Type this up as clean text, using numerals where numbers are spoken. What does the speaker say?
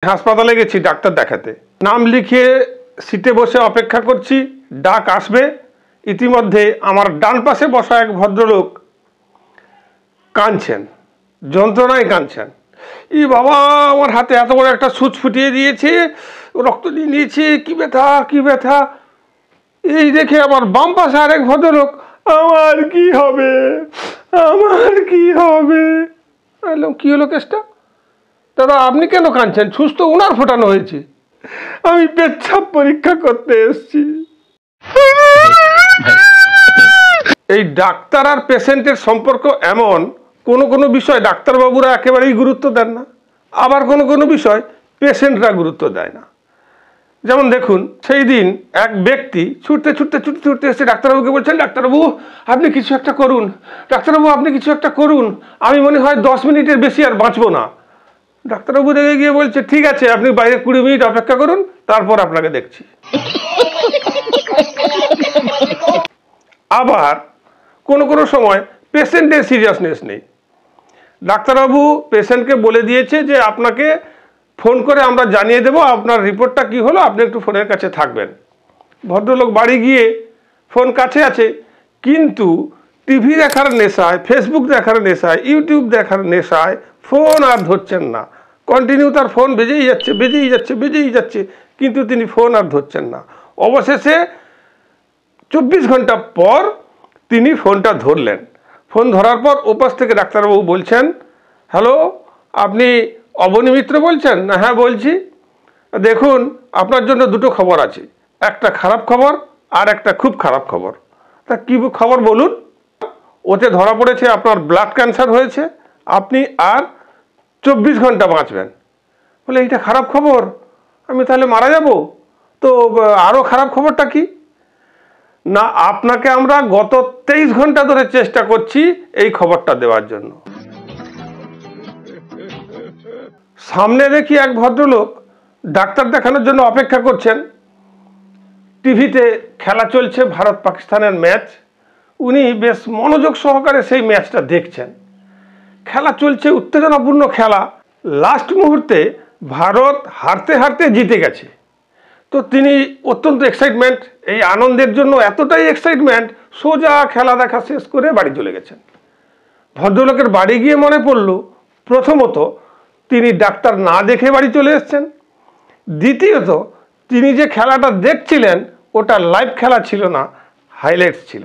হাসপাতালে গেছি ডাক্তার দেখাতে, নাম লিখিয়ে সিটে বসে অপেক্ষা করছি, ডাক আসবে। ইতিমধ্যে আমার ডান পাশে বসা এক ভদ্রলোক কাঁদছেন, যন্ত্রণায় কাঁদছেন। ই বাবা, আমার হাতে এত বড় একটা সুচ ফুটিয়ে দিয়েছে, রক্ত দিয়ে নিয়েছে, কি ব্যথা কি ব্যথা। এই দেখে আমার বাম পাশে আরেক ভদ্রলোক, আমার কি হবে, আমার কি হবে। বললাম, কি হলো কেসটা? দাদা, আপনি কেন কাঁদছেন? সুচ তো ওনার ফোটানো হয়েছে। আমি পেচ্ছাপ পরীক্ষা করতে এসেছি। এই ডাক্তার আর পেশেন্টের সম্পর্ক এমন, কোনো কোনো বিষয় ডাক্তারবাবুরা একেবারেই গুরুত্ব দেন না, আবার কোনো কোনো বিষয় পেশেন্টরা গুরুত্ব দেয় না। যেমন দেখুন, সেই দিন এক ব্যক্তি ছুটতে ছুটতে ছুটতে ছুটতে এসে ডাক্তারবাবুকে বলছেন, ডাক্তারবাবু আপনি কিছু একটা করুন, ডাক্তারবাবু আপনি কিছু একটা করুন, আমি মনে হয় 10 মিনিটের বেশি আর বাঁচবো না। ডাক্তারবাবু রেগে গিয়ে বলছে, ঠিক আছে, আপনি বাইরে 20 মিনিট অপেক্ষা করুন, তারপর আপনাকে দেখছি। আবার কোনো কোনো সময় পেশেন্টের সিরিয়াসনেস নেই। ডাক্তারবাবু পেশেন্টকে বলে দিয়েছে যে আপনাকে ফোন করে আমরা জানিয়ে দেবো আপনার রিপোর্টটা কি হলো, আপনি একটু ফোনের কাছে থাকবেন। ভদ্রলোক বাড়ি গিয়ে ফোন কাছে আছে, কিন্তু টিভি দেখার নেশায়, ফেসবুক দেখার নেশায়, ইউটিউব দেখার নেশায় ফোন আর ধরছেন না। কন্টিনিউ তার ফোন বেজেই যাচ্ছে বেজেই যাচ্ছে বেজেই যাচ্ছে, কিন্তু তিনি ফোন আর ধরছেন না। অবশেষে 24 ঘন্টা পর তিনি ফোনটা ধরলেন। ফোন ধরার পর ওপাশ থেকে ডাক্তারবাবু বলছেন, হ্যালো, আপনি অবনী মিত্র বলছেন? না, হ্যাঁ বলছি। দেখুন, আপনার জন্য দুটো খবর আছে, একটা খারাপ খবর আর একটা খুব খারাপ খবর। তা কী খবর বলুন? ওতে ধরা পড়েছে আপনার ব্লাড ক্যান্সার হয়েছে, আপনি আর 24 ঘন্টা বাঁচবেন। বলে, এইটা খারাপ খবর, আমি তাহলে মারা যাব? তো আরও খারাপ খবরটা কি? না, আপনাকে আমরা গত 23 ঘন্টা ধরে চেষ্টা করছি এই খবরটা দেওয়ার জন্য। সামনে দেখি এক ভদ্রলোক ডাক্তার দেখানোর জন্য অপেক্ষা করছেন। টিভিতে খেলা চলছে, ভারত পাকিস্তানের ম্যাচ। উনি বেশ মনোযোগ সহকারে সেই ম্যাচটা দেখছেন। খেলা চলছে, উত্তেজনাপূর্ণ খেলা। লাস্ট মুহূর্তে ভারত হারতে হারতে জিতে গেছে। তো তিনি অত্যন্ত এক্সাইটমেন্ট, এই আনন্দের জন্য এতটাই এক্সাইটমেন্ট, সোজা খেলা দেখা শেষ করে বাড়ি চলে গেছেন। ভদ্রলোকের বাড়ি গিয়ে মনে পড়ল, প্রথমত তিনি ডাক্তার না দেখে বাড়ি চলে এসেছেন, দ্বিতীয়ত তিনি যে খেলাটা দেখছিলেন ওটা লাইভ খেলা ছিল না, হাইলাইটস ছিল।